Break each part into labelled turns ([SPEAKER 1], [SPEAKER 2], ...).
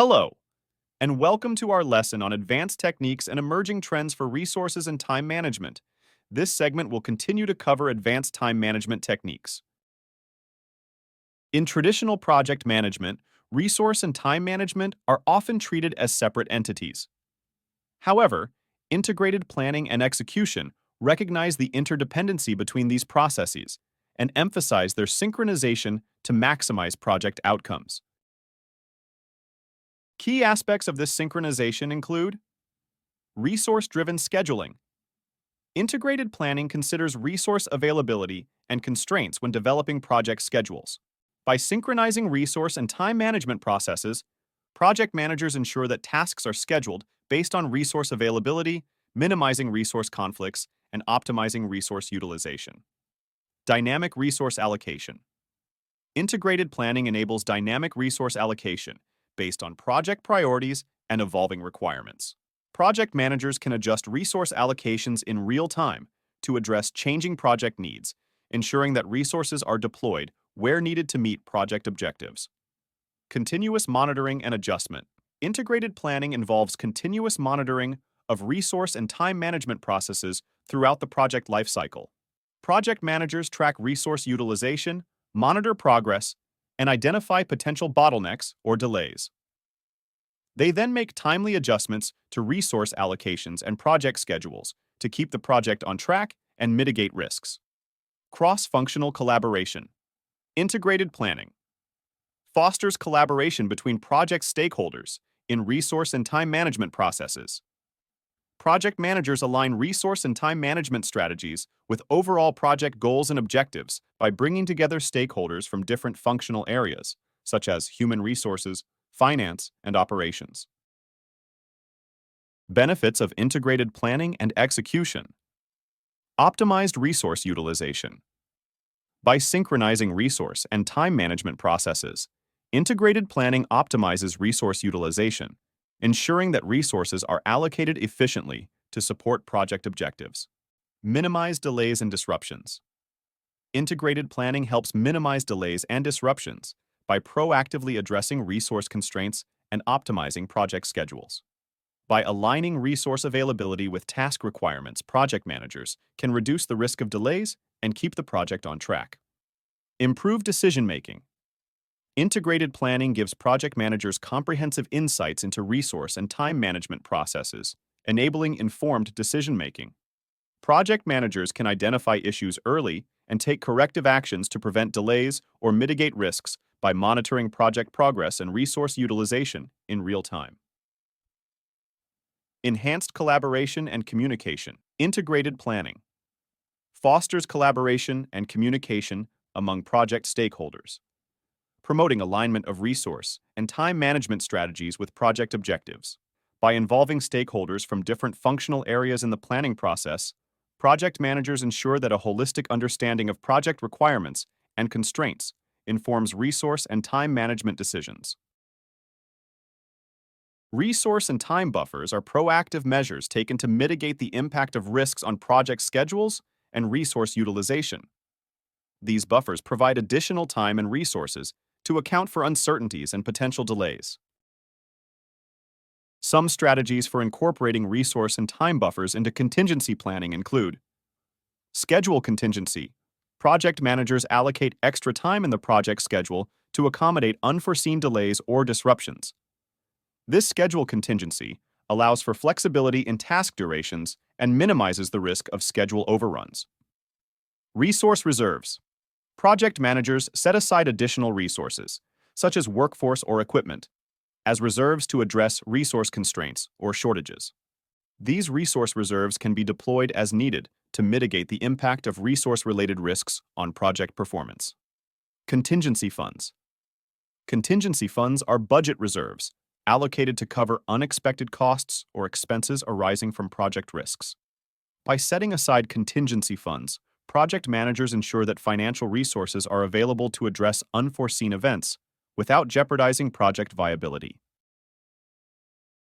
[SPEAKER 1] Hello, and welcome to our lesson on advanced techniques and emerging trends for resources and time management. This segment will continue to cover advanced time management techniques. In traditional project management, resource and time management are often treated as separate entities. However, integrated planning and execution recognize the interdependency between these processes and emphasize their synchronization to maximize project outcomes. Key aspects of this synchronization include resource-driven scheduling. Integrated planning considers resource availability and constraints when developing project schedules. By synchronizing resource and time management processes, project managers ensure that tasks are scheduled based on resource availability, minimizing resource conflicts, and optimizing resource utilization. Dynamic resource allocation. Integrated planning enables dynamic resource allocation based on project priorities and evolving requirements. Project managers can adjust resource allocations in real time to address changing project needs, ensuring that resources are deployed where needed to meet project objectives. Continuous monitoring and adjustment. Integrated planning involves continuous monitoring of resource and time management processes throughout the project lifecycle. Project managers track resource utilization, monitor progress, and identify potential bottlenecks or delays. They then make timely adjustments to resource allocations and project schedules to keep the project on track and mitigate risks. Cross-functional collaboration. Integrated planning fosters collaboration between project stakeholders in resource and time management processes. Project managers align resource and time management strategies with overall project goals and objectives by bringing together stakeholders from different functional areas, such as human resources, finance, and operations. Benefits of integrated planning and execution. Optimized resource utilization. By synchronizing resource and time management processes, integrated planning optimizes resource utilization, ensuring that resources are allocated efficiently to support project objectives. Minimize delays and disruptions. Integrated planning helps minimize delays and disruptions by proactively addressing resource constraints and optimizing project schedules. By aligning resource availability with task requirements, project managers can reduce the risk of delays and keep the project on track. Improve decision-making. Integrated planning gives project managers comprehensive insights into resource and time management processes, enabling informed decision-making. Project managers can identify issues early and take corrective actions to prevent delays or mitigate risks by monitoring project progress and resource utilization in real time. Enhanced collaboration and communication. Integrated planning fosters collaboration and communication among project stakeholders, promoting alignment of resource and time management strategies with project objectives. By involving stakeholders from different functional areas in the planning process, project managers ensure that a holistic understanding of project requirements and constraints informs resource and time management decisions. Resource and time buffers are proactive measures taken to mitigate the impact of risks on project schedules and resource utilization. These buffers provide additional time and resources to account for uncertainties and potential delays. Some strategies for incorporating resource and time buffers into contingency planning include schedule contingency. Project managers allocate extra time in the project schedule to accommodate unforeseen delays or disruptions. This schedule contingency allows for flexibility in task durations and minimizes the risk of schedule overruns. Resource reserves. Project managers set aside additional resources, such as workforce or equipment, as reserves to address resource constraints or shortages. These resource reserves can be deployed as needed to mitigate the impact of resource-related risks on project performance. Contingency funds. Contingency funds are budget reserves allocated to cover unexpected costs or expenses arising from project risks. By setting aside contingency funds, project managers ensure that financial resources are available to address unforeseen events without jeopardizing project viability.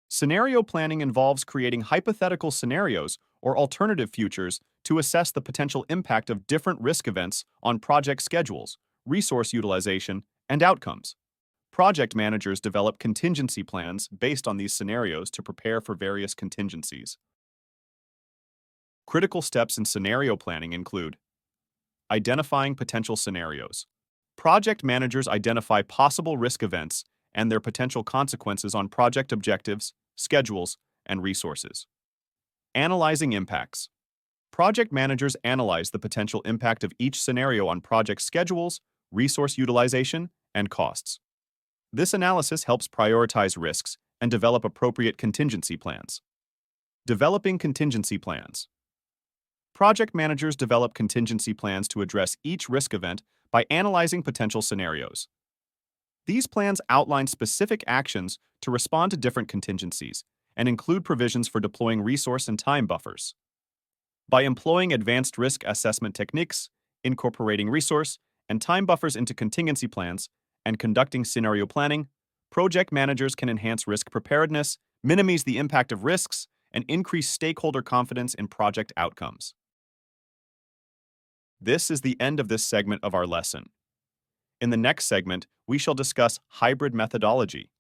[SPEAKER 1] Scenario planning involves creating hypothetical scenarios or alternative futures to assess the potential impact of different risk events on project schedules, resource utilization, and outcomes. Project managers develop contingency plans based on these scenarios to prepare for various contingencies. Critical steps in scenario planning include identifying potential scenarios. Project managers identify possible risk events and their potential consequences on project objectives, schedules, and resources. Analyzing impacts. Project managers analyze the potential impact of each scenario on project schedules, resource utilization, and costs. This analysis helps prioritize risks and develop appropriate contingency plans. Developing contingency plans. Project managers develop contingency plans to address each risk event by analyzing potential scenarios. These plans outline specific actions to respond to different contingencies and include provisions for deploying resource and time buffers. By employing advanced risk assessment techniques, incorporating resource and time buffers into contingency plans, and conducting scenario planning, project managers can enhance risk preparedness, minimize the impact of risks, and increase stakeholder confidence in project outcomes. This is the end of this segment of our lesson. In the next segment, we shall discuss hybrid methodology.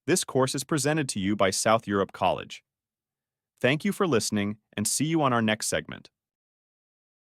[SPEAKER 1] This course is presented to you by South Europe College. Thank you for listening and see you on our next segment.